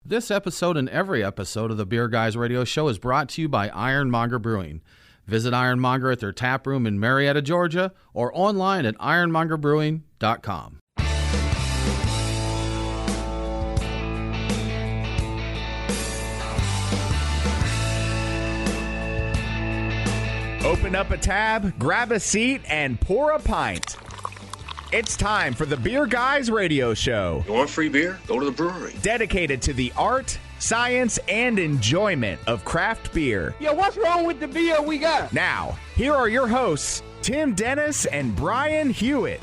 This episode and every episode of the Beer Guys Radio Show is brought to you by Ironmonger Brewing. Visit Ironmonger at their tap room in Marietta, Georgia, or online at ironmongerbrewing.com. Open up a tab, grab a seat, and pour a pint. It's time for the Beer Guys Radio Show. You want free beer? Go to the brewery. Dedicated to the art, science, and enjoyment of craft beer. Yo, what's wrong with the beer we got? Now, here are your hosts, Tim Dennis and Brian Hewitt.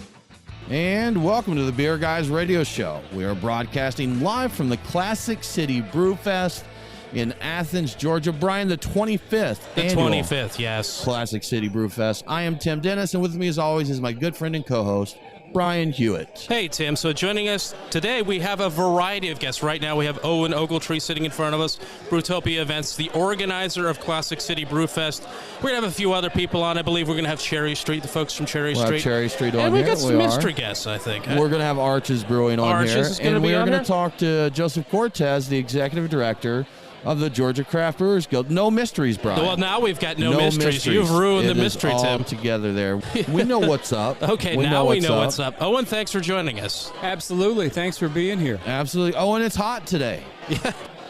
And welcome to the Beer Guys Radio Show. We are broadcasting live from the Classic City Brew Fest in Athens, Georgia. Brian, the 25th annual 25th, yes. Classic City Brew Fest. I am Tim Dennis, and with me as always is my good friend and co-host, Brian Hewitt. Hey, Tim. So joining us today, we have a variety of guests. Right now, we have Owen Ogletree sitting in front of us, Brewtopia Events, the organizer of Classic City Brew Fest. We're going to have a few other people on. I believe we're going to have Cherry Street, the folks from Cherry Street. We'll have Cherry Street on and we've here. got some mystery guests, I think. We're going to have Arches Brewing on Arches here. is gonna and be we are on going here? to talk to Joseph Cortez, the executive director of the Georgia Craft Brewers Guild. No mysteries, Brian. Well, now we've got no mysteries. You've ruined the mystery, Tim. Tim. Together there. We know what's up. Okay, now we know what's up. Owen, thanks for joining us. Absolutely. Thanks for being here. Absolutely. Oh, and it's hot today.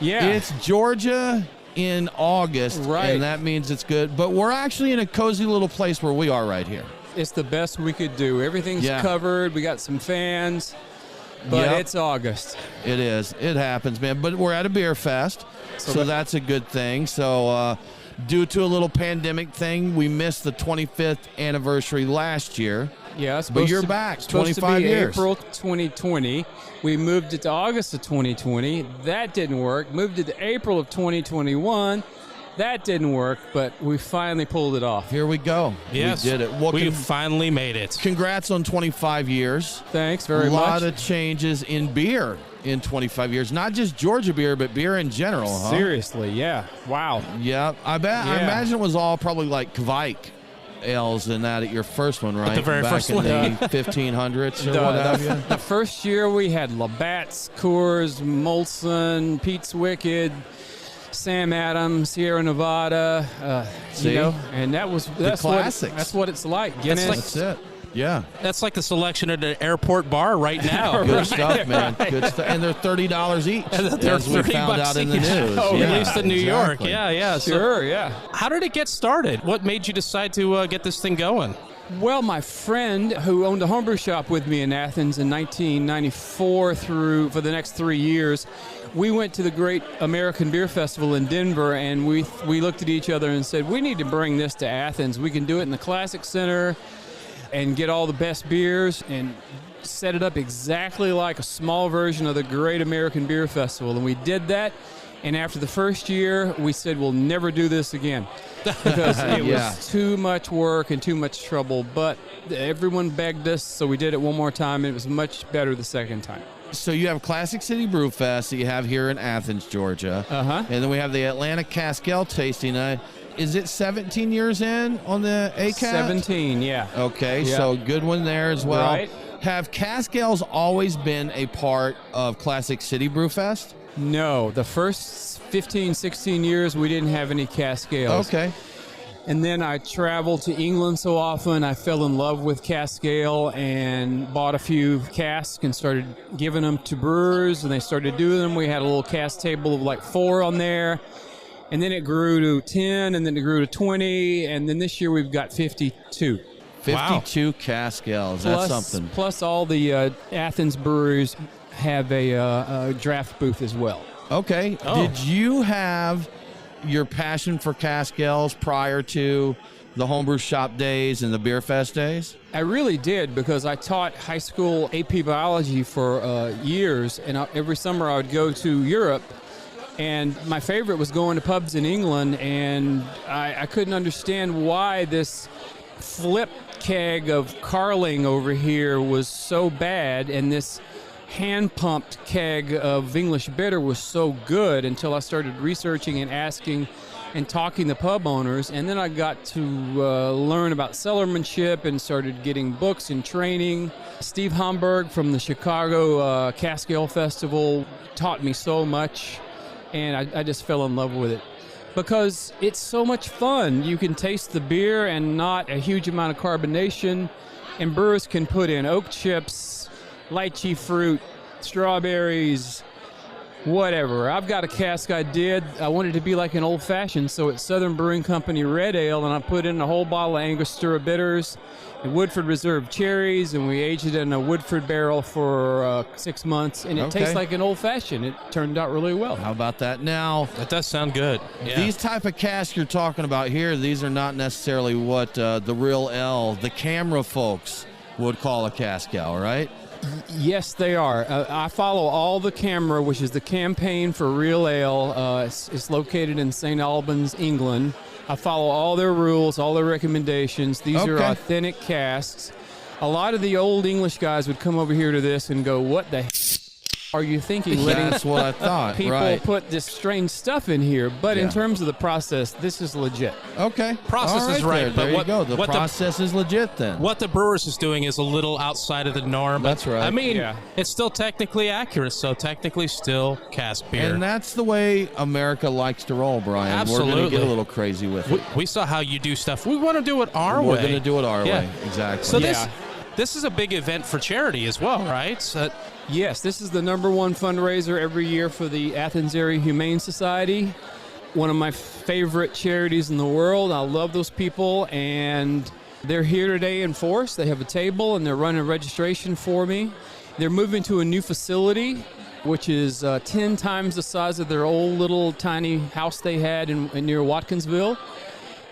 Yeah. It's Georgia in August, Right. and that means it's good. But we're actually in a cozy little place where we are right here. It's the best we could do. Everything's covered. We got some fans, but Yep. it's August. It is. It happens, man. But we're at a beer fest, so that's a good thing. So due to a little pandemic thing, we missed the 25th anniversary last year. Yeah, But you're back, supposed 25 to be years. April 2020. We moved it to August of 2020. That didn't work. Moved it to April of 2021. That didn't work, but we finally pulled it off. Here we go. Yes. We did it. Well, we finally made it. congrats on 25 years. Thanks very A much. lot of changes in beer in 25 years. Not just Georgia beer, but beer in general, huh? Seriously, yeah. Wow. Yeah, I bet. I Yeah. imagine it was all probably like Kvike ales and that at your first one, right? the very Back first in one. the 1500s or what have you. The first year we had Labatt's, Coors, Molson, Pete's Wicked, Sam Adams, Sierra Nevada, See? you know, and that's classics. That's what it's like. Guinness. That's it. Yeah. That's like the selection at an airport bar right now. Good stuff, man. Good stuff. And they're $30 each, And they're as we $30 found out in the each. news. Oh, Yeah, at least in New exactly. York. Yeah. Sure, yeah. How did it get started? What made you decide to get this thing going? Well, my friend who owned a homebrew shop with me in Athens in 1994 for the next 3 years, we went to the Great American Beer Festival in Denver, and we looked at each other and said, we need to bring this to Athens. We can do it in the Classic Center and get all the best beers and set it up exactly like a small version of the Great American Beer Festival. And we did that, and after the first year, we said, we'll never do this again. Because it was too much work and too much trouble. But everyone begged us, so we did it one more time, and it was much better the second time. So you have Classic City Brew Fest that you have here in Athens, Georgia. Uh-huh. And then we have the Atlanta Cask Ale tasting. Is it 17 years in on the ACAT? 17, yeah. Okay, Yeah. so good one there as well. Right. Have Cask Ales always been a part of Classic City Brew Fest? No, the first 15, 16 years, we didn't have any Cask Ales. Okay. And then I traveled to England so often, I fell in love with Cask Ale and bought a few casks and started giving them to brewers, and they started doing them. We had a little cask table of like 4 on there, and then it grew to 10, and then it grew to 20, and then this year we've got 52. 52 Cask Ales. That's something. Plus all the Athens breweries have a draft booth as well. Okay. Oh. Did you have your passion for Cask Ales prior to the homebrew shop days and the beer fest days? I really did, because I taught high school AP biology for years, and every summer I would go to Europe, and my favorite was going to pubs in England, and I couldn't understand why this flip keg of Carling over here was so bad, and this hand-pumped keg of English bitter was so good until I started researching and asking and talking to pub owners, and then I got to learn about cellarmanship and started getting books and training. Steve Homburg from the Chicago Cask Ale Festival taught me so much, and I just fell in love with it because it's so much fun. You can taste the beer and not a huge amount of carbonation, and brewers can put in oak chips, lychee fruit, strawberries, whatever. I've got a cask I did. I wanted it to be like an old-fashioned, so it's Southern Brewing Company Red Ale, and I put in a whole bottle of Angostura bitters and Woodford Reserve cherries, and we aged it in a Woodford barrel for 6 months, and it tastes like an old-fashioned. It turned out really well. How about that? Now, That does sound good. Yeah. these type of casks you're talking about here, these are not necessarily what the real L, the camera folks, would call a cask ale, right? Yes, they are. I follow all the camera, which is the campaign for Real Ale. It's located in St. Albans, England. I follow all their rules, all their recommendations. These are authentic casks. A lot of the old English guys would come over here to this and go, what the are you thinking? That's what I thought. People put this strange stuff in here, but in Yeah. terms of the process, this is legit. Okay. Process All is right, but There you what- go. The what the- process is legit then. What the Brewers is doing is a little outside of the norm. but, That's right. I mean, Yeah. it's still technically accurate, so technically still cask beer. And that's the way America likes to roll, Brian. We're going to Absolutely. get a little crazy with it. we saw how you do stuff. We want to do it our way. We're going to do it our Yeah. way. Exactly. So this is a big event for charity as well, right? So, Yes, this is the #1 fundraiser every year for the Athens Area Humane Society. One of my favorite charities in the world. I love those people, and they're here today in force. They have a table, and they're running registration for me. They're moving to a new facility, which is 10 times the size of their old little tiny house they had in near Watkinsville.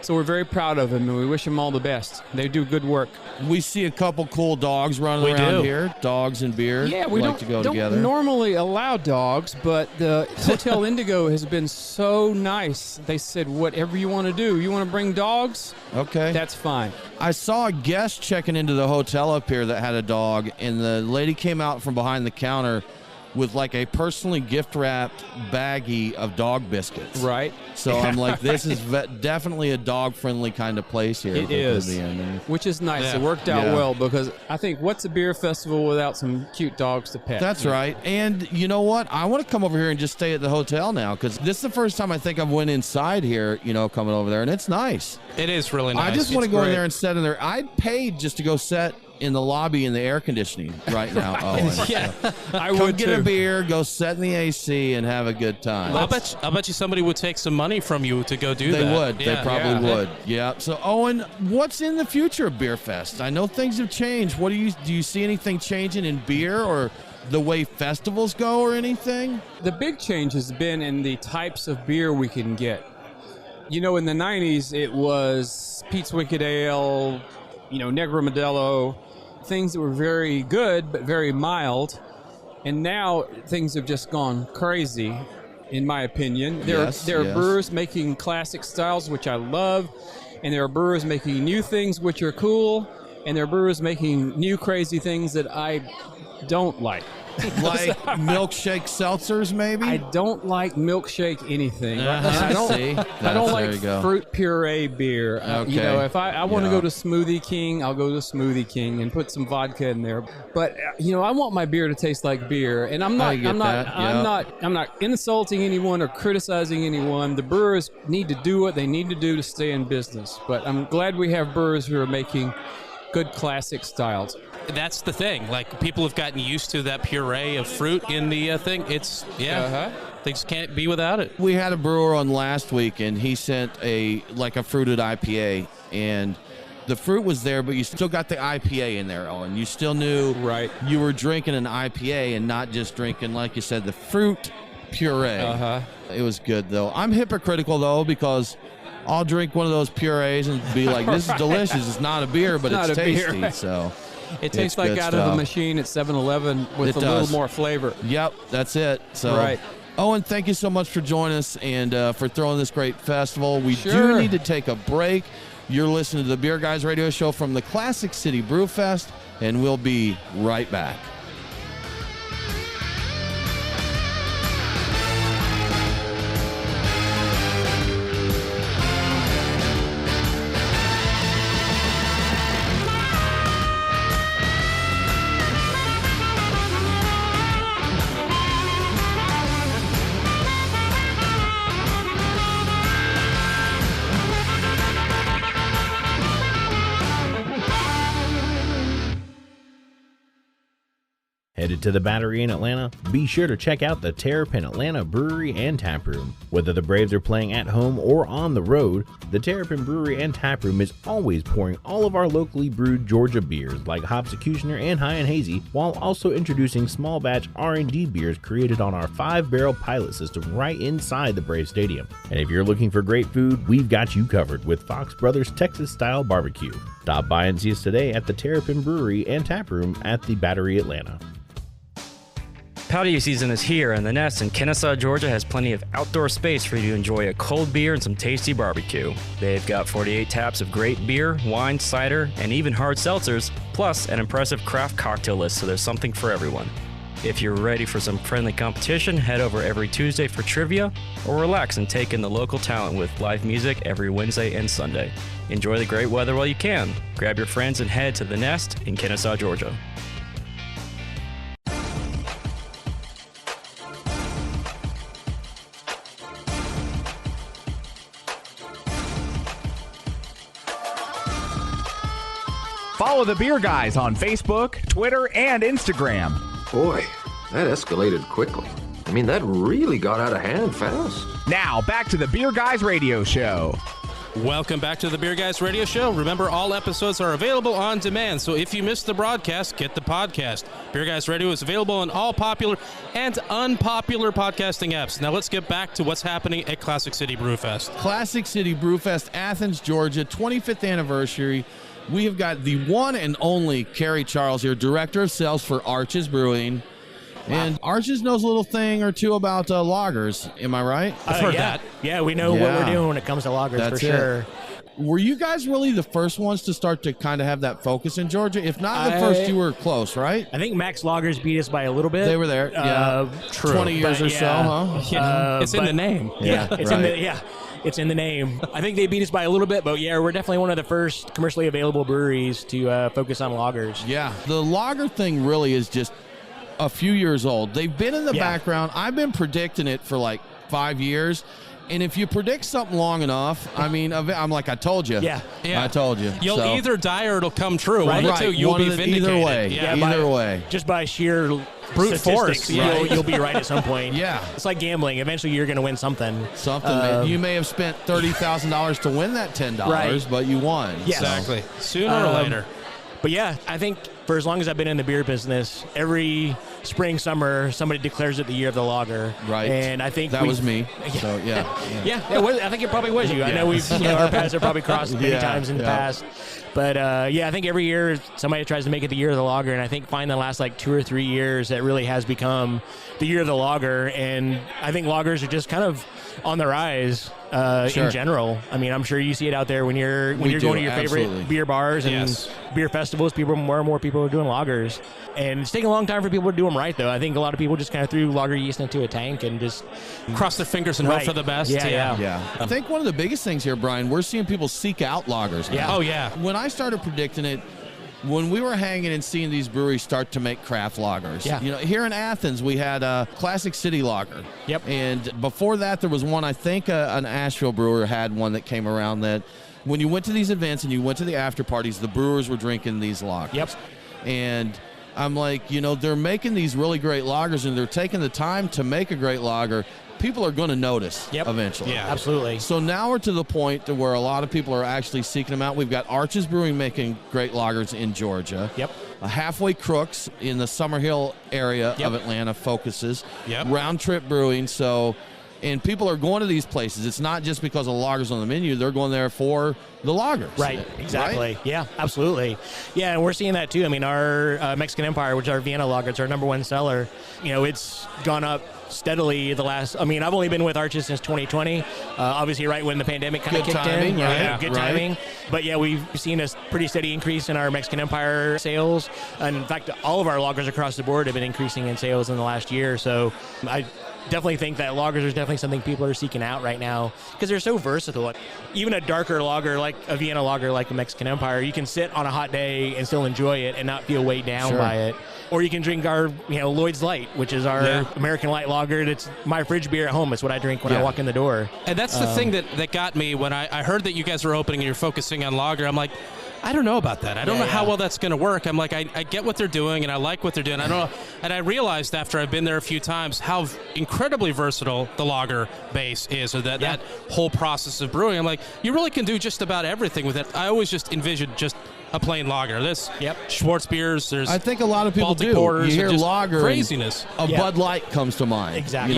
So we're very proud of them, and we wish them all the best. They do good work. we see a couple cool dogs running We around do. here. Dogs and beer. Yeah, we like to go don't together. normally allow dogs, but the Hotel Indigo has been so nice. They said, whatever you want to do. You want to bring dogs? Okay. That's fine. I saw a guest checking into the hotel up here that had a dog, and the lady came out from behind the counter with like a personally gift-wrapped baggie of dog biscuits. Right. So I'm like, this is definitely a dog-friendly kind of place here. It is. And Which is nice. Yeah. It worked out Yeah. well because I think what's a beer festival without some cute dogs to pet? That's right. And you know what? I want to come over here and just stay at the hotel now because this is the first time I think I've went inside here, coming over there, and it's nice. it is really nice. I just want to It's go in great. there and sit in there. I'd paid just to go sit in the lobby in the air conditioning right now. Yeah, I Come would get too. a beer, go sit in the AC, and have a good time. I'll bet you somebody would take some money from you to go do They that. would. Yeah. They probably would. Yeah. So, Owen, what's in the future of Beer Fest? I know things have changed. Do you see anything changing in beer or the way festivals go or anything? The big change has been in the types of beer we can get. In the 90s, it was Pete's Wicked Ale, Negro Modelo, things that were very good but very mild. And now things have just gone crazy, in my opinion. There are brewers making classic styles, which I love, and there are brewers making new things, which are cool, and there are brewers making new crazy things that I don't like. Like milkshake seltzers, maybe? I don't like milkshake anything. Uh-huh. I don't. See? I don't There like you go. fruit puree beer. Okay. If I want to Yeah. go to Smoothie King, I'll go to Smoothie King and put some vodka in there. But I want my beer to taste like beer, and I'm not. I get I'm not. that, I'm yeah. not. I'm not insulting anyone or criticizing anyone. The brewers need to do what they need to do to stay in business. But I'm glad we have brewers who are making good classic styles. That's the thing. Like, people have gotten used to that puree of fruit in the thing. It's, they just can't be without it. We had a brewer on last week, and he sent a fruited IPA, and the fruit was there, but you still got the IPA in there, Owen. You still knew Right. you were drinking an IPA and not just drinking, like you said, the fruit puree. It was good, though. I'm hypocritical, though, because I'll drink one of those purees and be like, this is delicious. It's not a beer, but Not it's a beer. tasty. So It tastes It's like good out of stuff. a machine at 7-Eleven with It a little does. more flavor. Yep, that's it. So, Right. Owen, thank you so much for joining us and for throwing this great festival. We do Sure. need to take a break. You're listening to the Beer Guys Radio Show from the Classic City Brew Fest, and we'll be right back. to the Battery in Atlanta? Be sure to check out the Terrapin Atlanta Brewery and Tap Room. Whether the Braves are playing at home or on the road, the Terrapin Brewery and Tap Room is always pouring all of our locally brewed Georgia beers like Hopsecutioner and High and Hazy, while also introducing small batch R&D beers created on our 5-barrel pilot system right inside the Brave Stadium. And if you're looking for great food, we've got you covered with Fox Brothers Texas-style barbecue. Stop by and see us today at the Terrapin Brewery and Tap Room at the Battery Atlanta. Patio season is here, and the Nest in Kennesaw, Georgia has plenty of outdoor space for you to enjoy a cold beer and some tasty barbecue. They've got 48 taps of great beer, wine, cider, and even hard seltzers, plus an impressive craft cocktail list, so there's something for everyone. If you're ready for some friendly competition, head over every Tuesday for trivia, or relax and take in the local talent with live music every Wednesday and Sunday. Enjoy the great weather while you can. Grab your friends and head to the Nest in Kennesaw, Georgia. Follow the Beer Guys on Facebook, Twitter, and Instagram. Boy, that escalated quickly. I mean, that really got out of hand fast. Now, back to the Beer Guys radio show. Welcome back to the Beer Guys Radio Show. Remember, all episodes are available on demand, so if you missed the broadcast, get the podcast. Beer Guys Radio is available on all popular and unpopular podcasting apps. Now let's get back to what's happening at Classic City Brew Fest. Classic City Brew Fest, Athens, Georgia, 25th anniversary. We have got the one and only Carey Charles here, Director of Sales for Arches Brewing. And Arches knows a little thing or two about lagers. Am I right? I've heard that. Yeah, we know what we're doing when it comes to lagers, for sure. Were you guys really the first ones to start to kind of have that focus in Georgia? If not the first, you were close, right? I think Max Lagers beat us by a little bit. They were there, true. 20 years or so, huh? It's in the name. It's in the name. I think they beat us by a little bit, but yeah, we're definitely one of the first commercially available breweries to focus on lagers. Yeah, the lager thing really is just a few years old. They've been in the background. I've been predicting it for like 5 years. And if you predict something long enough, I mean, I'm like, I told you. Yeah. I told you. You'll either die or it'll come true. Right. One of the two, you'll be vindicated. Either way. Yeah. Either way. Just by sheer brute force, you'll be right at some point. Yeah. It's like gambling. Eventually, you're going to win something. You may have spent $30,000 to win that $10, right. but you won. Yes. Exactly. Sooner or later. But yeah, I think for as long as I've been in the beer business, every spring, summer, somebody declares it the year of the lager. Right. And I think that was me. So I think it probably was you. I know our paths have probably crossed many times in the past. But I think every year somebody tries to make it the year of the lager, and I think the last like 2 or 3 years that really has become the year of the lager. And I think lagers are just kind of on the rise in general. I mean, I'm sure you see it out there when you're going to your favorite beer bars and beer festivals. More and more people are doing lagers, and it's taking a long time for people to do them right. Though I think a lot of people just kind of threw lager yeast into a tank and just cross their fingers and hope for the best. Yeah. I think one of the biggest things here, Brian, we're seeing people seek out lagers now. Yeah. Oh yeah. When I started predicting it, when we were hanging and seeing these breweries start to make craft lagers, here in Athens we had a Classic City lager. Yep. And before that there was one, I think an Asheville brewer had one that came around that when you went to these events and you went to the after parties, the brewers were drinking these lagers. Yep. And I'm like, they're making these really great lagers and they're taking the time to make a great lager. People are going to notice eventually. Yeah, absolutely. So now we're to the point to where a lot of people are actually seeking them out. We've got Arches Brewing making great lagers in Georgia. Yep. Halfway Crooks in the Summerhill area of Atlanta focuses. Yep. Round Trip Brewing. And people are going to these places. It's not just because of lagers on the menu. They're going there for the lagers. Right, exactly. Right? Yeah, absolutely. Yeah, and we're seeing that too. I mean, our Mexican Empire, which is our Vienna lager, it's our number one seller. It's gone up steadily I've only been with Arches since 2020. Obviously, right when the pandemic kind of kicked in. Right? Good timing. But yeah, we've seen a pretty steady increase in our Mexican Empire sales. And in fact, all of our lagers across the board have been increasing in sales in the last year. So I definitely think that lagers is definitely something people are seeking out right now because they're so versatile. Even a darker lager like a Vienna lager like a Mexican Empire, you can sit on a hot day and still enjoy it and not feel weighed down by it. Or you can drink our Lloyd's Light, which is our American light lager. That's my fridge beer at home. It's what I drink when I walk in the door. And that's the thing that got me when I heard that you guys were opening and you're focusing on lager. I'm like, I don't know about that. I don't know how well that's going to work. I'm like, I get what they're doing, and I like what they're doing. I don't know, and I realized after I've been there a few times how incredibly versatile the lager base is, or that whole process of brewing. I'm like, you really can do just about everything with it. I always just envisioned just a plain lager. This Schwartz beers. There's I think a lot of people Baltic do. Porters, You hear lager, craziness. A Bud Light comes to mind. Exactly.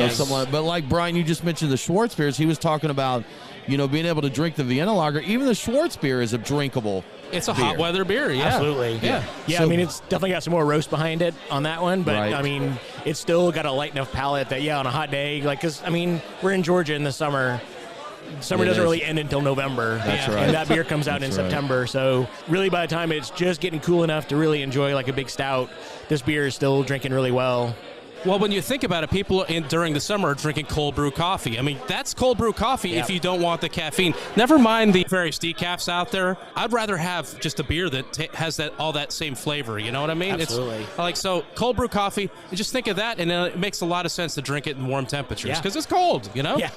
But like Brian, you just mentioned the Schwartz beers. He was talking about, being able to drink the Vienna lager. Even the Schwartz beer is a drinkable. It's a hot weather beer, Absolutely. Yeah. So, I mean, it's definitely got some more roast behind it on that one, but I mean, it's still got a light enough palate that, on a hot day, because, I mean, we're in Georgia in the summer. Summer doesn't really end until November. That's right. And that beer comes out in September. So really by the time it's just getting cool enough to really enjoy like a big stout, this beer is still drinking really well. Well, when you think about it, people during the summer are drinking cold brew coffee. I mean, that's cold brew coffee if you don't want the caffeine. Never mind the various decafs out there. I'd rather have just a beer that has all that same flavor. You know what I mean? Absolutely. It's cold brew coffee. You just think of that, and it makes a lot of sense to drink it in warm temperatures because it's cold. Yeah.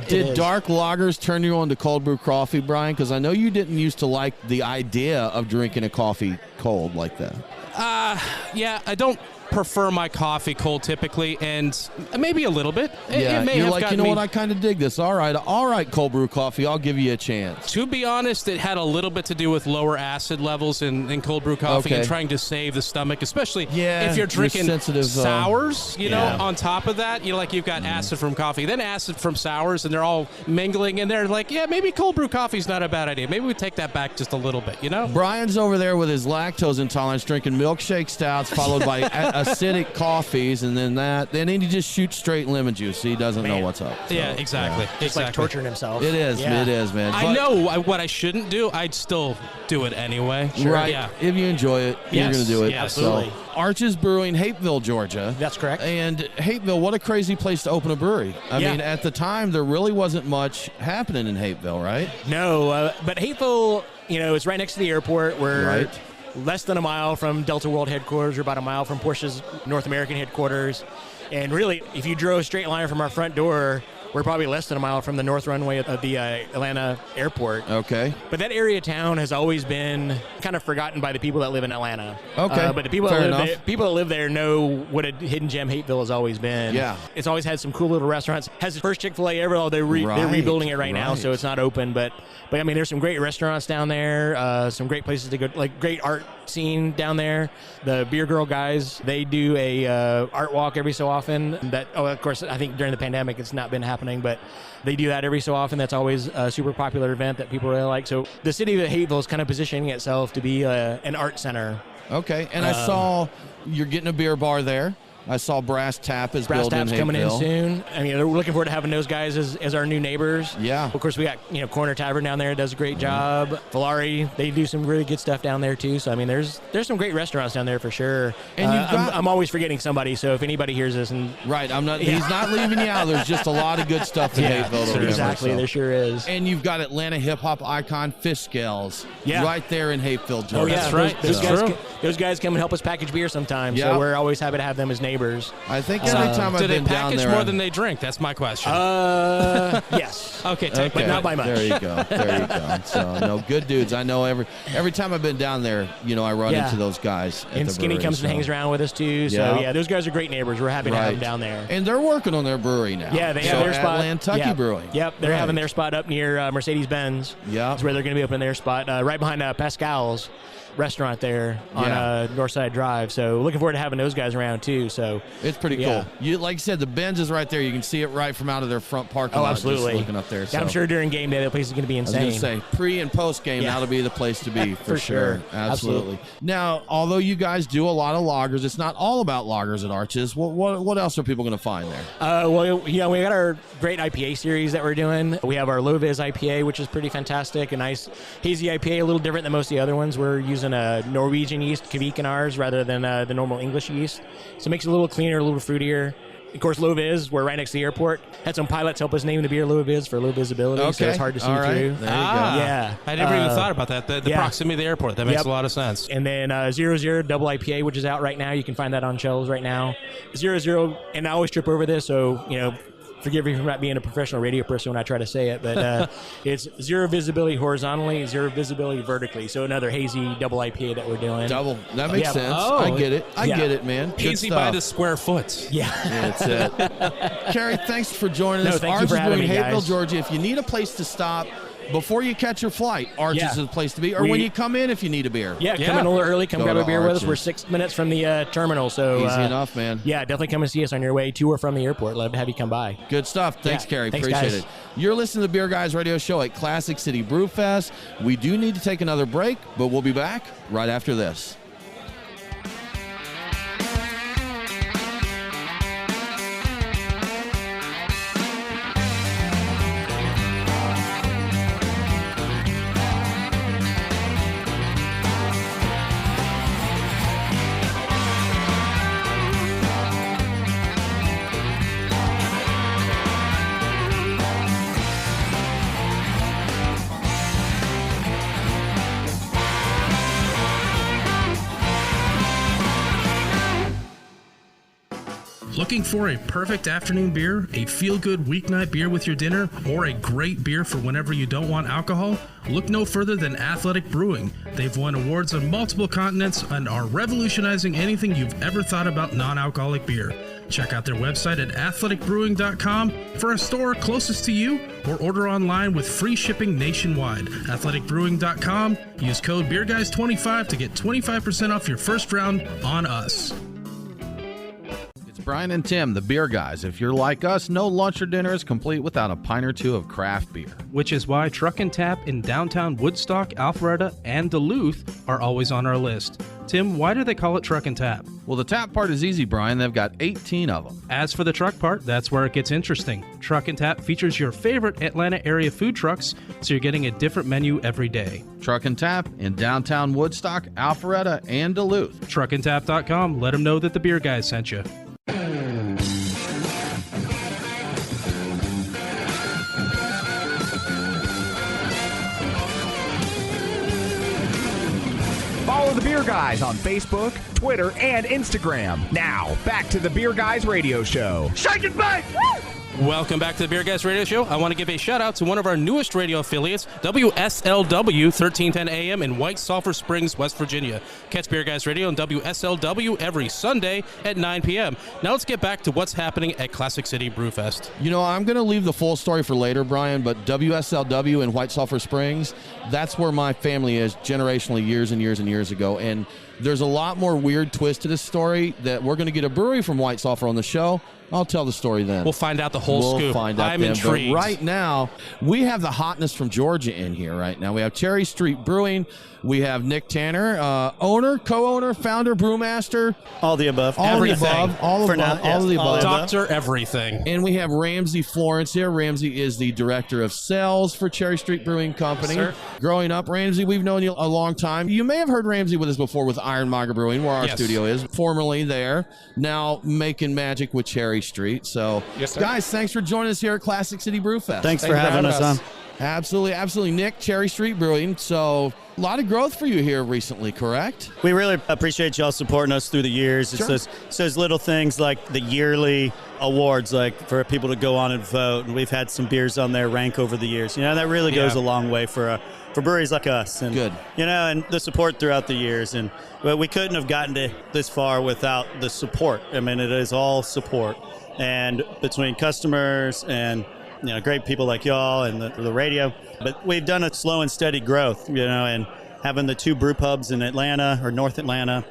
Did dark lagers turn you on to cold brew coffee, Brian? Because I know you didn't used to like the idea of drinking a coffee cold like that. I don't prefer my coffee cold typically, and maybe a little bit. It may you're have like, gotten me. what, I kind of dig this. All right, cold brew coffee, I'll give you a chance. To be honest, it had a little bit to do with lower acid levels in cold brew coffee and trying to save the stomach, especially if you're drinking sours, on top of that. You've got acid from coffee, then acid from sours, and they're all mingling, and they're like, maybe cold brew coffee's not a bad idea. Maybe we take that back just a little bit, Brian's over there with his lactose intolerance, drinking milkshake stouts, followed by acidic coffees, and then he just shoots straight lemon juice. He doesn't know what's up. So, yeah, exactly. It's like torturing himself. It is, man. I know what I shouldn't do. I'd still do it anyway. Sure. Right. Yeah. If you enjoy it, you're going to do it. Yeah, absolutely. So, Arches Brewing, Hapeville, Georgia. That's correct. And Hapeville, what a crazy place to open a brewery. I mean, at the time, there really wasn't much happening in Hapeville, right? No, but Hapeville, it's right next to the airport. We're less than a mile from Delta World headquarters. We're about a mile from Porsche's North American headquarters. And really, if you drove a straight line from our front door, we're probably less than a mile from the north runway of the Atlanta airport. Okay. But that area of town has always been kind of forgotten by the people that live in Atlanta. Okay. But the people that live there know what a hidden gem Hapeville has always been. Yeah. It's always had some cool little restaurants. Has the first Chick-fil-A ever. They're rebuilding it right now, so it's not open. But I mean, there's some great restaurants down there. Some great places to go. Like great art scene down there. The Beer Girl guys, they do a art walk every so often. Of course, I think during the pandemic it's not been happening, but they do that every so often. That's always a super popular event that people really like. So the city of Hapeville is kind of positioning itself to be an art center. Okay, and I saw you're getting a beer bar there. I saw Brass Tap is building in Hapeville. Brass Tap's coming in soon. I mean, we're looking forward to having those guys as our new neighbors. Yeah. Of course, we got Corner Tavern down there does a great job. Valari, they do some really good stuff down there too. So I mean, there's some great restaurants down there for sure. And I'm always forgetting somebody. So if anybody hears this and I'm not. He's not leaving you out. There's just a lot of good stuff in Hapeville. Exactly, there sure is. And you've got Atlanta hip hop icon Fish Scales. Right there in Hapeville, Georgia. Oh yeah, that's right. Those guys come and help us package beer sometimes. Yeah. So we're always happy to have them as neighbors. I think every time I've been down there. Do they package more than they drink? That's my question. Yes. Okay, but not by much. There you go. So, no, good dudes. I know every time I've been down there, I run into those guys. And Skinny comes and hangs around with us too. So, those guys are great neighbors. We're happy to have them down there. And they're working on their brewery now. Yeah, they have their spot. Kentucky Brewing. Yep, they're having their spot up near Mercedes-Benz. Yeah. That's where they're going to be opening their spot, right behind Pascal's restaurant there on Northside Drive. So looking forward to having those guys around too. So it's pretty cool. You like you said, the Benz is right there. You can see it right from out of their front parking lot. Oh, absolutely. Just looking up there. Yeah, I'm sure during game day, the place is going to be insane. I was going to say, pre and post game, that'll be the place to be for sure. Absolutely. Now, although you guys do a lot of lagers, it's not all about lagers at Arches. What else are people going to find there? We got our great IPA series that we're doing. We have our Low Vis IPA, which is pretty fantastic. A nice hazy IPA, a little different than most of the other ones. We're using a Norwegian yeast, Kvik in ours, rather than the normal English yeast. So it makes it a little cleaner, a little fruitier. Of course, Low Vis, we're right next to the airport. Had some pilots help us name the beer Low Vis for low visibility, so it's hard to see through. There you go. Yeah. I never even thought about that. The proximity of the airport, that makes a lot of sense. And then 00 Double IPA, which is out right now. You can find that on shelves right now. 00, and I always trip over this, so, forgive me for not being a professional radio person when I try to say it, but it's 0 visibility horizontally, 0 visibility vertically. So another hazy double IPA that we're doing. Double. That makes sense. Oh. I get it. I get it, man. Good Easy stuff. by the square foot. Yeah. That's it. Carey, thanks for joining us. Thank you for Arches having Brewing, me, Hayville, guys. Georgia. If you need a place to stop before you catch your flight, Arches Yeah. is the place to be. Or when you come in, if you need a beer. Yeah, come in a little early. Come Go grab to a beer with us. Arches. We're 6 minutes from the terminal, so Easy enough, man. Yeah, definitely come and see us on your way to or from the airport. Love to have you come by. Good stuff. Thanks, Yeah. Carey. Thanks, Appreciate guys. it. You're listening to the Beer Guys Radio Show at Classic City Brew Fest. We do need to take another break, but we'll be back right after this. Looking for a perfect afternoon beer, a feel-good weeknight beer with your dinner, or a great beer for whenever you don't want alcohol? Look no further than Athletic Brewing. They've won awards on multiple continents and are revolutionizing anything you've ever thought about non-alcoholic beer. Check out their website at athleticbrewing.com for a store closest to you, or order online with free shipping nationwide. athleticbrewing.com. Use code BeerGuys25 to get 25% off your first round on us. Brian and Tim, the Beer Guys. If you're like us, no lunch or dinner is complete without a pint or two of craft beer. Which is why Truck and Tap in downtown Woodstock, Alpharetta, and Duluth are always on our list. Tim, why do they call it Truck and Tap? Well, the tap part is easy, Brian. They've got 18 of them. As for the truck part, that's where it gets interesting. Truck and Tap features your favorite Atlanta area food trucks, so you're getting a different menu every day. Truck and Tap in downtown Woodstock, Alpharetta, and Duluth. Truckandtap.com. Let them know that the Beer Guys sent you. Follow the Beer Guys on Facebook, Twitter, and Instagram. Now, back to the Beer Guys Radio Show. Shake it back! Welcome back to the Beer Guys Radio Show. I want to give a shout out to one of our newest radio affiliates, WSLW 1310 AM in White Sulphur Springs, West Virginia. Catch Beer Guys Radio on WSLW every Sunday at 9 p.m. Now let's get back to what's happening at Classic City Brew Fest. You know, I'm going to leave the full story for later, Brian, but WSLW in White Sulphur Springs, that's where my family is generationally years and years and years ago. And there's a lot more weird twist to this story that we're going to get a brewery from White Sulphur on the show. I'll tell the story then. We'll find out the whole scoop. Find out I'm then. intrigued. But right now, we have the hotness from Georgia in here right now. We have Cherry Street Brewing. We have Nick Tanner, owner, co-owner, founder, brewmaster. All the above. All Everything. the above. All For of now, all of the yes, all above. of Doctor Everything. And we have Ramsay Florence here. Ramsay is the director of sales for Cherry Street Brewing Company. Yes, sir. Growing up, Ramsay, we've known you a long time. You may have heard Ramsay with us before with Ironmonger Brewing, where our Yes. studio is, formerly there. Now making magic with Cherry Street. So, Yes, sir. guys, thanks for joining us here at Classic City Brew Fest. Thanks for having us on. Absolutely, absolutely. Nick, Cherry Street Brewing. So, a lot of growth for you here recently, correct? We really appreciate y'all supporting us through the years. Sure. It's those little things like the yearly awards, like for people to go on and vote. And we've had some beers on there rank over the years. You know, that really goes a long way for breweries like us. And, Good. You know, and the support throughout the years. And but we couldn't have gotten to this far without the support. I mean, it is all support. And between customers and great people like y'all and the radio. But we've done a slow and steady growth, and having the 2 brew pubs in Atlanta or North Atlanta.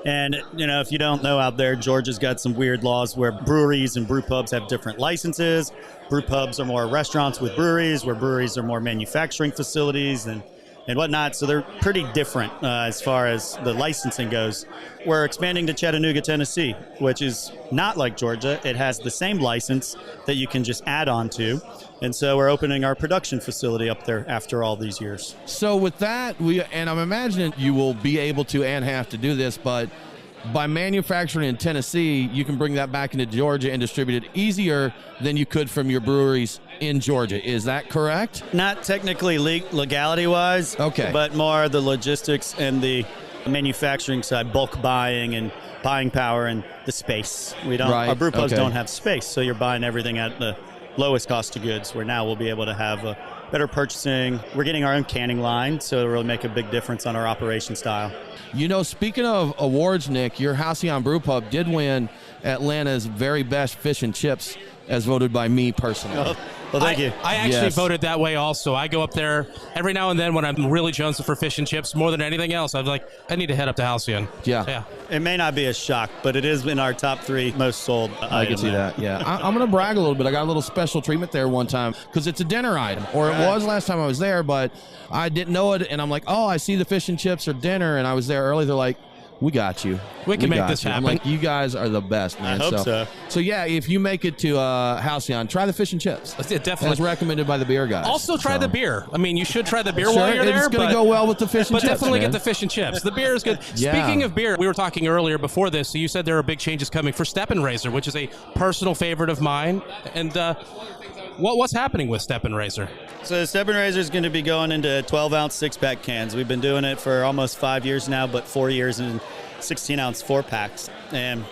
And, if you don't know out there, Georgia's got some weird laws where breweries and brew pubs have different licenses. Brew pubs are more restaurants with breweries, where breweries are more manufacturing facilities and whatnot. So they're pretty different as far as the licensing goes. We're expanding to Chattanooga, Tennessee, which is not like Georgia. It has the same license that you can just add on to. And so we're opening our production facility up there after all these years. So with that, and I'm imagining you will be able to and have to do this, but by manufacturing in Tennessee, you can bring that back into Georgia and distribute it easier than you could from your breweries in Georgia. Is that correct? Not technically legality-wise, okay, but more the logistics and the manufacturing side, bulk buying and buying power and the space. We don't. Right. Our brew pubs Okay. don't have space, so you're buying everything at the lowest cost of goods. Where now we'll be able to have better purchasing. We're getting our own canning line, so it'll really make a big difference on our operation style. You know, speaking of awards, Nick, your Halcyon Brew Pub did win Atlanta's very best fish and chips, as voted by me personally. Well, thank you. I actually voted that way also. I go up there every now and then when I'm really jonesing for fish and chips more than anything else. I'm like, I need to head up to Halcyon. Yeah. It may not be a shock, but it is in our top 3 most sold I item can see there. that, yeah. I'm going to brag a little bit. I got a little special treatment there one time because it's a dinner item, or it was last time I was there, but I didn't know it, and I'm like, oh, I see the fish and chips are dinner, and I was there early. They're like, we got you. We can make got this you. happen. I'm like, you guys are the best, man. I hope so. So yeah, if you make it to Halcyon, try the fish and chips. Definitely. As recommended by the beer guys. Also, try the beer. I mean, you should try the beer Sure, while you're there. it's going to go well with the fish and but chips, definitely man. get the fish and chips. The beer is good. Yeah. Speaking of beer, we were talking earlier before this. So you said there are big changes coming for Step and Razor, which is a personal favorite of mine. And what's happening with Step and Razor? So Step and Razor is going to be going into 12-ounce 6-pack cans. We've been doing it for almost 5 years now, but 4 years in 16-ounce 4-packs. And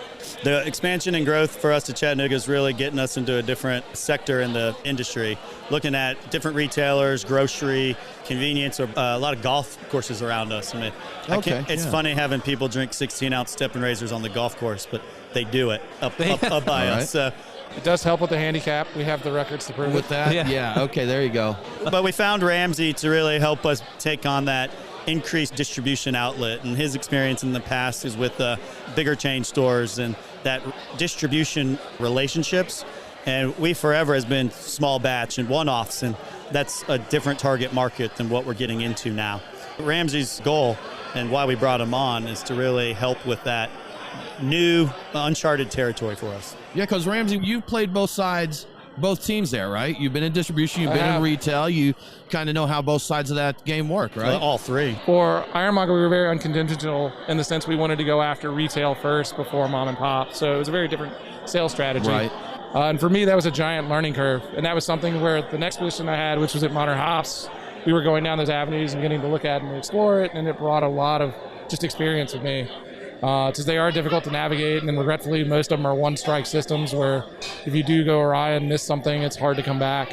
the expansion and growth for us at Chattanooga is really getting us into a different sector in the industry, looking at different retailers, grocery, convenience, or a lot of golf courses around us. I mean, it's funny having people drink 16-ounce Step and Razors on the golf course, but they do it up by us. So it does help with the handicap. We have the records to prove with that. Yeah. Okay, there you go. But we found Ramsay to really help us take on that increased distribution outlet, and his experience in the past is with bigger chain stores and that distribution relationships. And we forever has been small batch and one-offs, and that's a different target market than what we're getting into now. Ramsay's goal and why we brought him on is to really help with that new uncharted territory for us. Yeah, because Ramsay, you've played both sides, both teams there, right? You've been in distribution, you've been in retail, you kind of know how both sides of that game work, right? All 3. For Ironmonger, we were very unconventional in the sense we wanted to go after retail first before mom and pop. So it was a very different sales strategy. Right. And for me, that was a giant learning curve. And that was something where the next position I had, which was at Modern Hops, we were going down those avenues and getting to look at and explore it, and it brought a lot of just experience with me. Because they are difficult to navigate, and regretfully, most of them are one-strike systems where if you do go awry and miss something, it's hard to come back.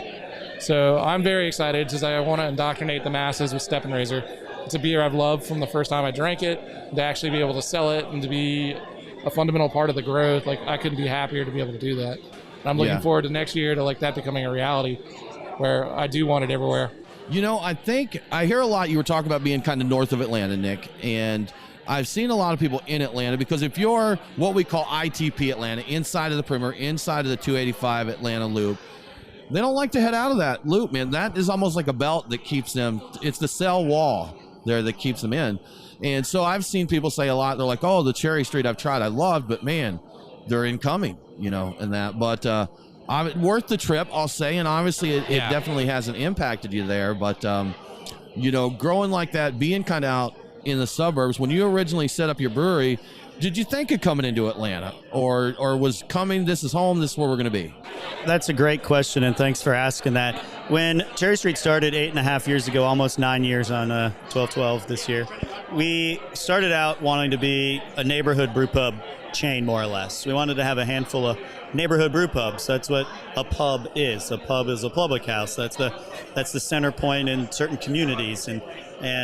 So I'm very excited because I want to indoctrinate the masses with Step and Razor. It's a beer I've loved from the first time I drank it, to actually be able to sell it and to be a fundamental part of the growth. Like, I couldn't be happier to be able to do that. And I'm looking forward to next year to like that becoming a reality where I do want it everywhere. You know, I think I hear a lot. You were talking about being kind of north of Atlanta, Nick, and I've seen a lot of people in Atlanta because if you're what we call ITP Atlanta, inside of the perimeter, inside of the 285 Atlanta loop, they don't like to head out of that loop, man. That is almost like a belt that keeps them. It's the cell wall there that keeps them in. And so I've seen people say a lot. They're like, oh, the Cherry Street I've tried, I loved, but man, they're incoming, you know, and that. But worth the trip, I'll say. And obviously it definitely hasn't impacted you there. But, you know, growing like that, being kind of out in the suburbs, when you originally set up your brewery, did you think of coming into Atlanta, or was coming, this is home, this is where we're going to be? That's a great question, and thanks for asking that. When Cherry Street started 8.5 years ago, almost 9 years on 12/12 this year, we started out wanting to be a neighborhood brew pub chain, more or less. We wanted to have a handful of neighborhood brew pubs. That's what a pub is. A pub is a public house. That's the center point in certain communities, and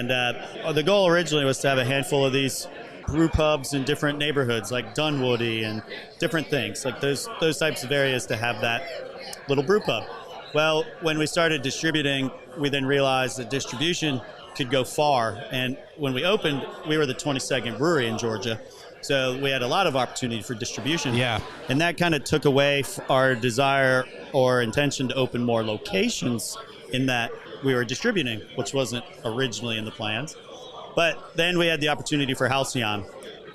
the goal originally was to have a handful of these brew pubs in different neighborhoods like Dunwoody and different things like those types of areas to have that little brew pub. Well, when we started distributing, we then realized that distribution could go far, and when we opened, we were the 22nd brewery in Georgia, so we had a lot of opportunity for distribution. And that kind of took away our desire or intention to open more locations in that we were distributing, which wasn't originally in the plans. But then we had the opportunity for Halcyon,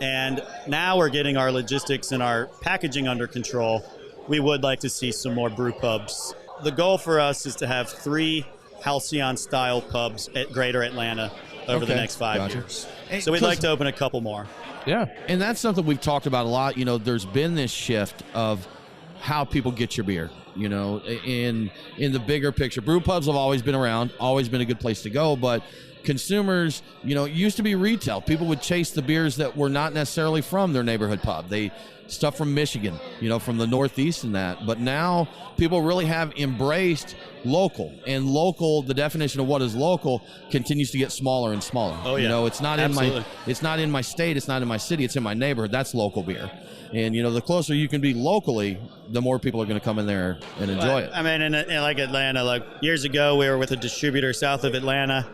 and now we're getting our logistics and our packaging under control. We would like to see some more brew pubs. The goal for us is to have 3 Halcyon-style pubs at Greater Atlanta over the next 5 years. So we'd like to open a couple more. Yeah, and that's something we've talked about a lot. You know, there's been this shift of how people get your beer. You know, in the bigger picture, brew pubs have always been around, always been a good place to go, but consumers, it used to be retail. People would chase the beers that were not necessarily from their neighborhood pub. Stuff from Michigan, from the Northeast and that. But now people really have embraced local, and local, the definition of what is local continues to get smaller and smaller. Oh yeah. It's not in my state, it's not in my city, it's in my neighborhood. That's local beer. And the closer you can be locally, the more people are going to come in there and enjoy it. I mean, in like Atlanta, like years ago, we were with a distributor south of Atlanta,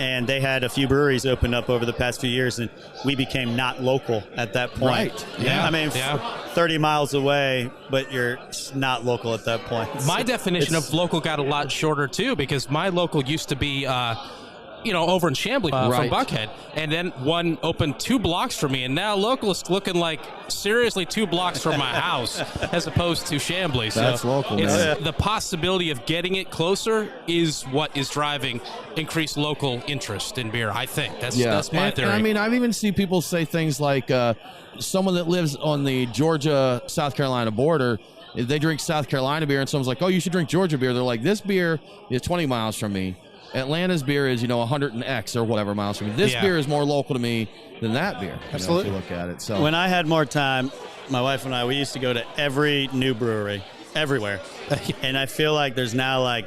and they had a few breweries open up over the past few years, and we became not local at that point. Right. Yeah. I mean, 30 miles away, but you're not local at that point. My definition of local got a lot shorter, too, because my local used to be over in Chamblee from Buckhead, and then one opened 2 blocks from me, and now local is looking like seriously 2 blocks from my house as opposed to Chamblee. So that's local, man. The possibility of getting it closer is what is driving increased local interest in beer, I think. That's my theory. And I mean, I've even seen people say things like someone that lives on the Georgia-South Carolina border, they drink South Carolina beer, and someone's like, oh, you should drink Georgia beer. They're like, this beer is 20 miles from me. Atlanta's beer is, 100 and X or whatever miles from me. This beer is more local to me than that beer. Absolutely. If you look at it. So when I had more time, my wife and I, we used to go to every new brewery, everywhere. And I feel like there's now like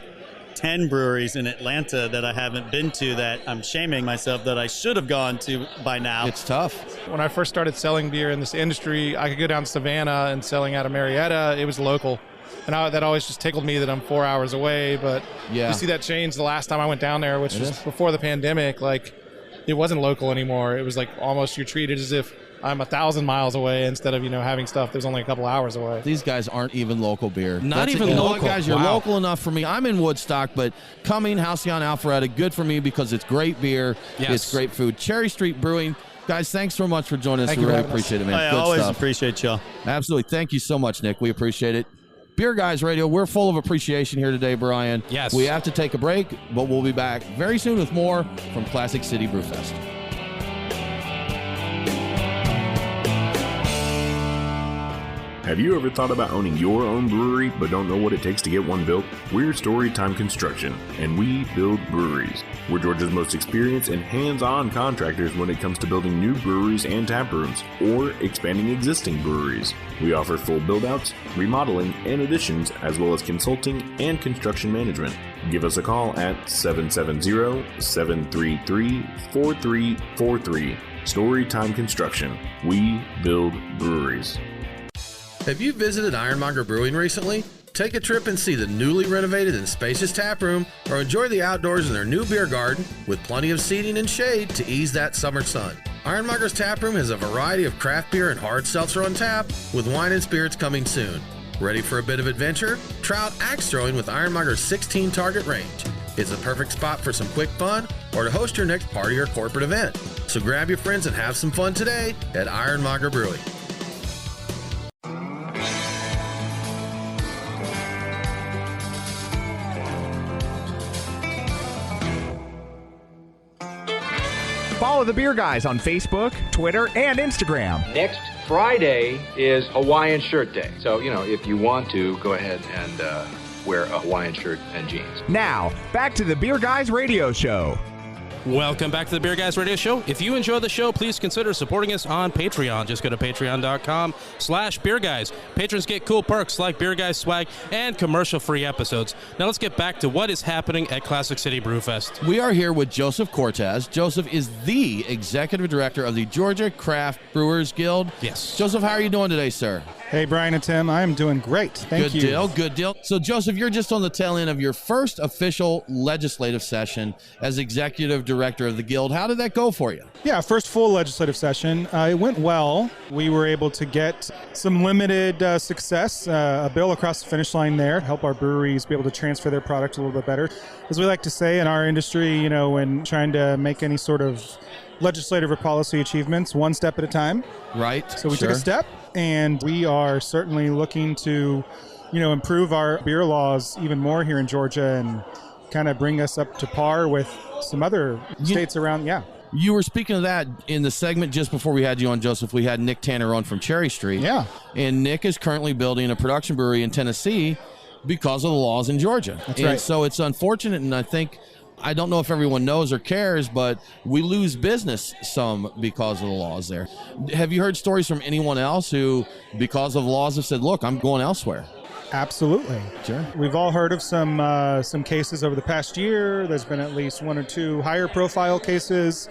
10 breweries in Atlanta that I haven't been to that I'm shaming myself that I should have gone to by now. It's tough. When I first started selling beer in this industry, I could go down to Savannah and selling out of Marietta. It was local. And that always just tickled me that I'm 4 hours away. But you see that change the last time I went down there, which was before the pandemic. Like, it wasn't local anymore. It was like almost you're treated as if I'm 1,000 miles away instead of, having stuff that's only a couple hours away. These guys aren't even local beer. Not even local. What, guys, you're local enough for me. I'm in Woodstock, but Cumming, Halcyon, Alpharetta, good for me because it's great beer. Yes. It's great food. Cherry Street Brewing. Guys, thanks so much for joining us. We really appreciate it, man. I always appreciate y'all. Absolutely. Thank you so much, Nick. We appreciate it. Beer Guys Radio, we're full of appreciation here today, Brian. Yes. We have to take a break, but we'll be back very soon with more from Classic City Brew Fest. Have you ever thought about owning your own brewery but don't know what it takes to get one built? We're Storytime Construction, and we build breweries. We're Georgia's most experienced and hands-on contractors when it comes to building new breweries and tap rooms, or expanding existing breweries. We offer full build-outs, remodeling, and additions, as well as consulting and construction management. Give us a call at 770-733-4343. Storytime Construction. We build breweries. Have you visited Ironmonger Brewing recently? Take a trip and see the newly renovated and spacious tap room, or enjoy the outdoors in their new beer garden with plenty of seating and shade to ease that summer sun. Ironmonger's tap room has a variety of craft beer and hard seltzer on tap, with wine and spirits coming soon. Ready for a bit of adventure? Try out axe throwing with Ironmonger's 16 target range. It's a perfect spot for some quick fun or to host your next party or corporate event. So grab your friends and have some fun today at Ironmonger Brewing. Follow the Beer Guys on Facebook, Twitter, and Instagram. Next Friday is Hawaiian Shirt Day. So, if you want to, go ahead and wear a Hawaiian shirt and jeans. Now, back to the Beer Guys Radio Show. Welcome back to the Beer Guys Radio Show. If you enjoy the show, please consider supporting us on Patreon. Just go to patreon.com/beerguys. Patrons get cool perks like Beer Guys swag and commercial-free episodes. Now let's get back to what is happening at Classic City Brew Fest. We are here with Joseph Cortez. Joseph is the executive director of the Georgia Craft Brewers Guild. Yes. Joseph, how are you doing today, sir? Hey, Brian and Tim, I am doing great. Thank you. Good deal. So, Joseph, you're just on the tail end of your first official legislative session as executive director of the Guild. How did that go for you? Yeah, first full legislative session. It went well. We were able to get some limited success, a bill across the finish line there, help our breweries be able to transfer their product a little bit better. As we like to say in our industry, when trying to make any sort of legislative or policy achievements, one step at a time. Right. So we took a step, and we are certainly looking to, improve our beer laws even more here in Georgia and kind of bring us up to par with some other states around. Yeah. You were speaking of that in the segment just before we had you on, Joseph. We had Nick Tanner on from Cherry Street. Yeah. And Nick is currently building a production brewery in Tennessee because of the laws in Georgia. That's right. So it's unfortunate, and I think I don't know if everyone knows or cares, but we lose business some because of the laws there. Have you heard stories from anyone else who, because of laws, have said, look, I'm going elsewhere? Absolutely. Sure. We've all heard of some cases over the past year. There's been at least one or two higher profile cases.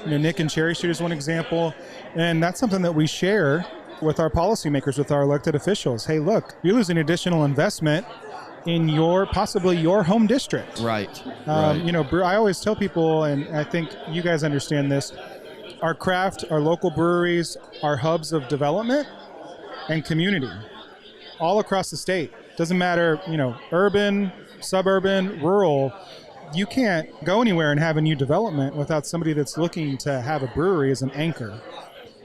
Nick and Cherry Street is one example. And that's something that we share with our policymakers, with our elected officials. Hey, look, you're losing additional investment in possibly your home district. Right. I always tell people, and I think you guys understand this, our craft, our local breweries are hubs of development and community all across the state. Doesn't matter, urban, suburban, rural. You can't go anywhere and have a new development without somebody that's looking to have a brewery as an anchor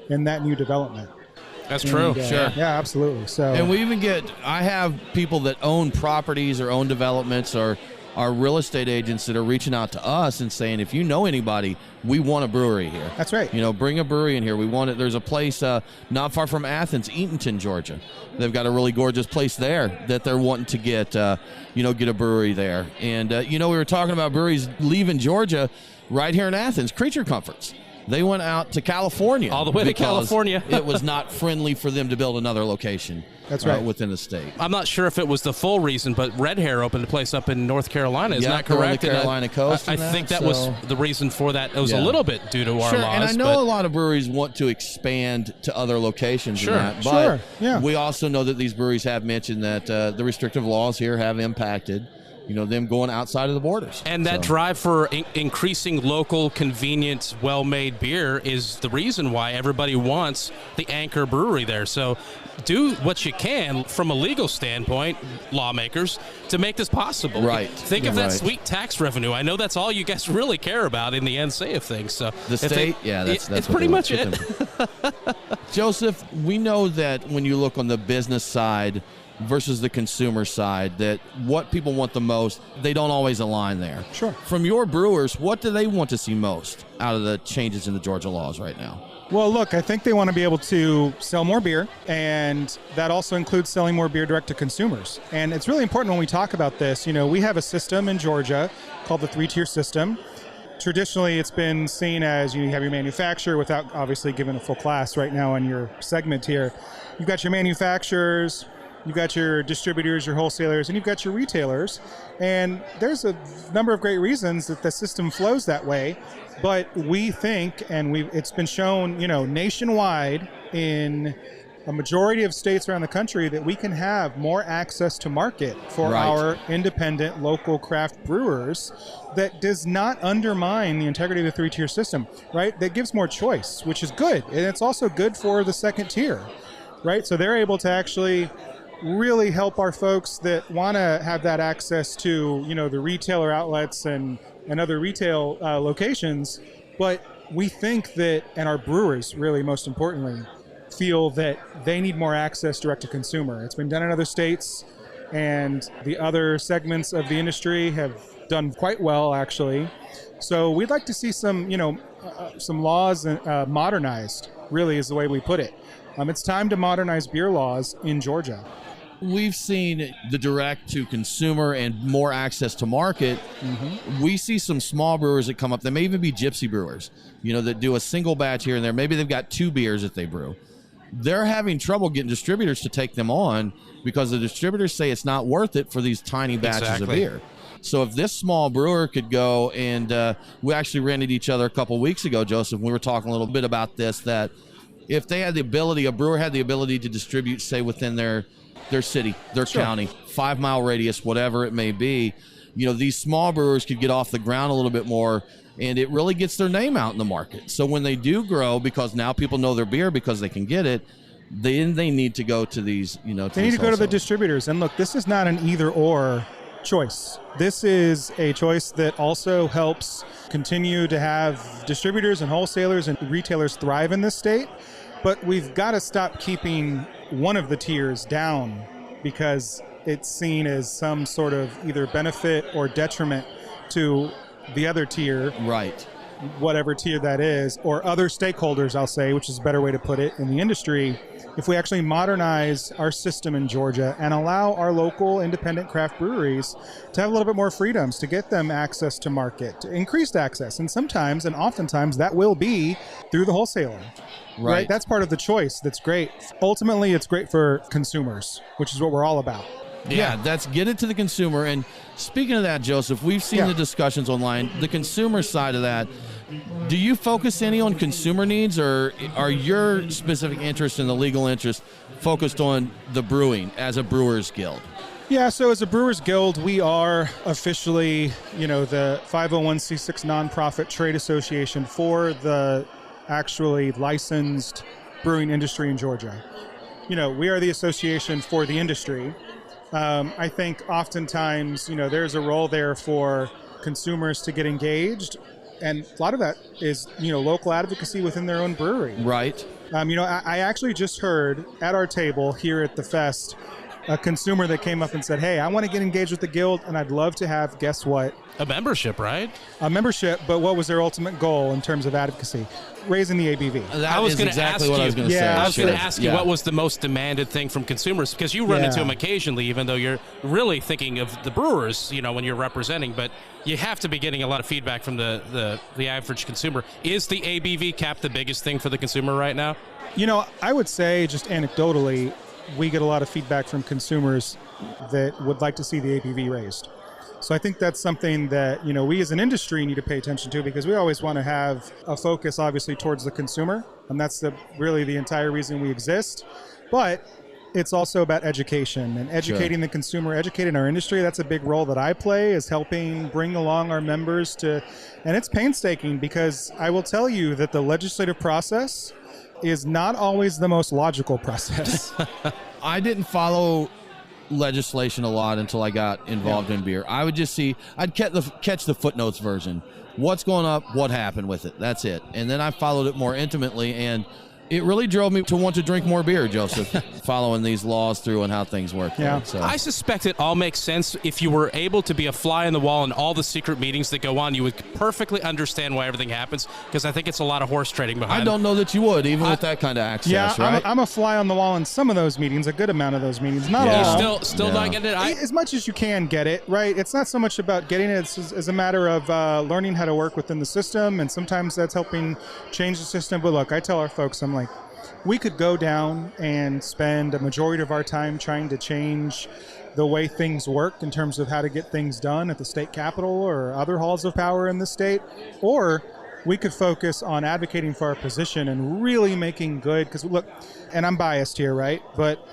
in that new development. That's true. Sure. Yeah, absolutely. So, and we even I have people that own properties or own developments or are real estate agents that are reaching out to us and saying, if you know anybody, we want a brewery here. That's right. Bring a brewery in here. We want it. There's a place not far from Athens, Eatonton, Georgia. They've got a really gorgeous place there that they're wanting to get a brewery there. And, we were talking about breweries leaving Georgia right here in Athens, Creature Comforts. They went out to California. All the way to California. It was not friendly for them to build another location. That's right. Within the state. I'm not sure if it was the full reason, but Red Hair opened a place up in North Carolina. Is that correct? The Carolina coast. I think that was the reason for that. It was a little bit due to our laws. And I know a lot of breweries want to expand to other locations. Sure. But we also know that these breweries have mentioned that the restrictive laws here have impacted them going outside of the borders. And that drive for increasing local, convenient, well-made beer is the reason why everybody wants the anchor brewery there. So do what you can from a legal standpoint, lawmakers, to make this possible. Right. Think of that sweet tax revenue. I know that's all you guys really care about in the end say of things. So the state, that's pretty much it. Joseph, we know that when you look on the business side versus the consumer side, that what people want the most, they don't always align there. Sure. From your brewers, what do they want to see most out of the changes in the Georgia laws right now? Well, look, I think they want to be able to sell more beer, and that also includes selling more beer direct to consumers. And it's really important when we talk about this. We have a system in Georgia called the 3-tier system. Traditionally, it's been seen as you have your manufacturer, without obviously giving a full class right now on your segment here. You've got your manufacturers, you've got your distributors, your wholesalers, and you've got your retailers. And there's a number of great reasons that the system flows that way. But we think, and it's been shown, nationwide in a majority of states around the country, that we can have more access to market for our independent local craft brewers that does not undermine the integrity of the 3-tier system, right? That gives more choice, which is good. And it's also good for the second tier, right? So they're able to actually really help our folks that want to have that access to, the retailer outlets and other retail locations. But we think that, and our brewers really most importantly, feel that they need more access direct to consumer. It's been done in other states, and the other segments of the industry have done quite well, actually. So we'd like to see some laws modernized, really is the way we put it. It's time to modernize beer laws in Georgia. We've seen the direct to consumer and more access to market. Mm-hmm. We see some small brewers that come up. They may even be gypsy brewers, that do a single batch here and there. Maybe they've got 2 beers that they brew. They're having trouble getting distributors to take them on because the distributors say it's not worth it for these tiny batches of beer. So if this small brewer could go, and we actually ran into each other a couple weeks ago, Joseph, we were talking a little bit about this, that if they had the ability, a brewer had the ability to distribute, say, within their city, their county, 5-mile radius, whatever it may be, these small brewers could get off the ground a little bit more, and it really gets their name out in the market. So when they do grow, because now people know their beer because they can get it, then they need to go to these, they need to go to the distributors. And look, this is not an either-or choice. This is a choice that also helps continue to have distributors and wholesalers and retailers thrive in this state. But we've got to stop keeping one of the tiers down because it's seen as some sort of either benefit or detriment to the other tier. Right. Whatever tier that is, or other stakeholders, I'll say, which is a better way to put it in the industry. if we actually modernize our system in Georgia and allow our local independent craft breweries to have a little bit more freedoms, to get them access to market, increased access. And sometimes, and oftentimes, that will be through the wholesaler. Right? That's part of the choice. That's great. Ultimately, it's great for consumers, which is what we're all about. Yeah, that's get it to the consumer. And speaking of that, Joseph, we've seen the discussions online. The consumer side of that, do you focus any on consumer needs, or are your specific interest in the legal interest focused on the brewing as a Brewers Guild? Yeah, so as a Brewers Guild, we are officially, the 501c6 nonprofit trade association for the actually licensed brewing industry in Georgia. We are the association for the industry. I think oftentimes, there's a role there for consumers to get engaged, and a lot of that is, local advocacy within their own brewery. Right. I actually just heard at our table here at the fest a consumer that came up and said, hey, I want to get engaged with the guild, and I'd love to have, guess what? A membership, right? A membership, but what was their ultimate goal in terms of advocacy? Raising the ABV. I was going to ask you. I was going to ask you Yeah. what was the most demanded thing from consumers, because you run into them occasionally, even though you're really thinking of the brewers, when you're representing. But you have to be getting a lot of feedback from the average consumer. Is the ABV cap the biggest thing for the consumer right now? I would say, just anecdotally, we get a lot of feedback from consumers that would like to see the ABV raised. So I think that's something that, we as an industry need to pay attention to, because we always want to have a focus, obviously, towards the consumer. And that's really the entire reason we exist. But it's also about education and educating the consumer, educating our industry. That's a big role that I play, is helping bring along our members to, and it's painstaking, because I will tell you that the legislative process is not always the most logical process. I didn't follow legislation a lot until I got involved in beer. I would just I'd catch the footnotes version. What's going up? What happened with it? That's it. And then I followed it more intimately, and it really drove me to want to drink more beer, Joseph, following these laws through and how things work. Yeah. So. I suspect it all makes sense. If you were able to be a fly on the wall in all the secret meetings that go on, you would perfectly understand why everything happens, because I think it's a lot of horse trading behind I don't know that you would, even with that kind of access, right? I'm a fly on the wall in some of those meetings, a good amount of those meetings. Not all. Still not getting it? As much as you can get it, right? It's not so much about getting it. It's a matter of learning how to work within the system, and sometimes that's helping change the system. But look, I tell our folks, I'm like, we could go down and spend a majority of our time trying to change the way things work in terms of how to get things done at the state capitol or other halls of power in the state, or we could focus on advocating for our position and really making good, because look, and I'm biased here, right? But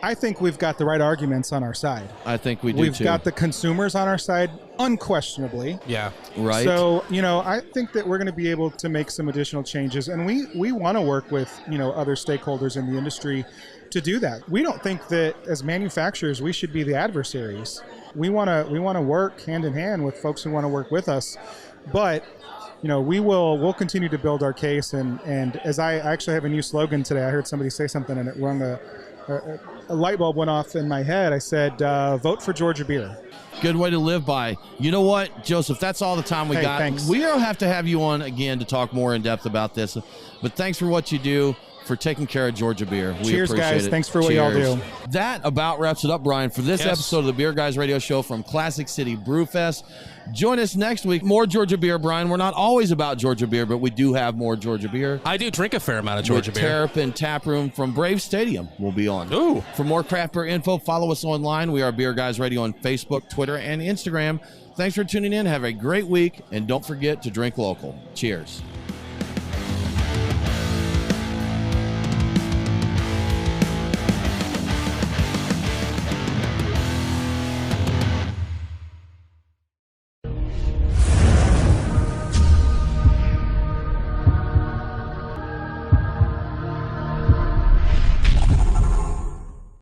I think we've got the right arguments on our side. I think we do, We've got the consumers on our side, unquestionably. Yeah. Right. So, I think that we're going to be able to make some additional changes, and we want to work with, other stakeholders in the industry to do that. We don't think that as manufacturers we should be the adversaries. We want to work hand in hand with folks who want to work with us. But we'll continue to build our case, and as I actually have a new slogan today. I heard somebody say something and it rung a light bulb went off in my head. I said, vote for Georgia beer. Good way to live by. You know what, Joseph, that's all the time we got. Thanks. We don't have to have you on again to talk more in depth about this, but thanks for what you do, for taking care of Georgia beer. We Cheers, appreciate guys. it. Thanks for what y'all do. That about wraps it up, Brian, for this episode of the Beer Guys Radio Show from Classic City Brew Fest. Join us next week. More Georgia beer, Brian. We're not always about Georgia beer, but we do have more Georgia beer. I do drink a fair amount of Georgia beer. Terrapin Tap Room from Brave Stadium will be on. Ooh. For more craft beer info, follow us online. We are Beer Guys Radio on Facebook, Twitter, and Instagram. Thanks for tuning in. Have a great week, and don't forget to drink local. Cheers.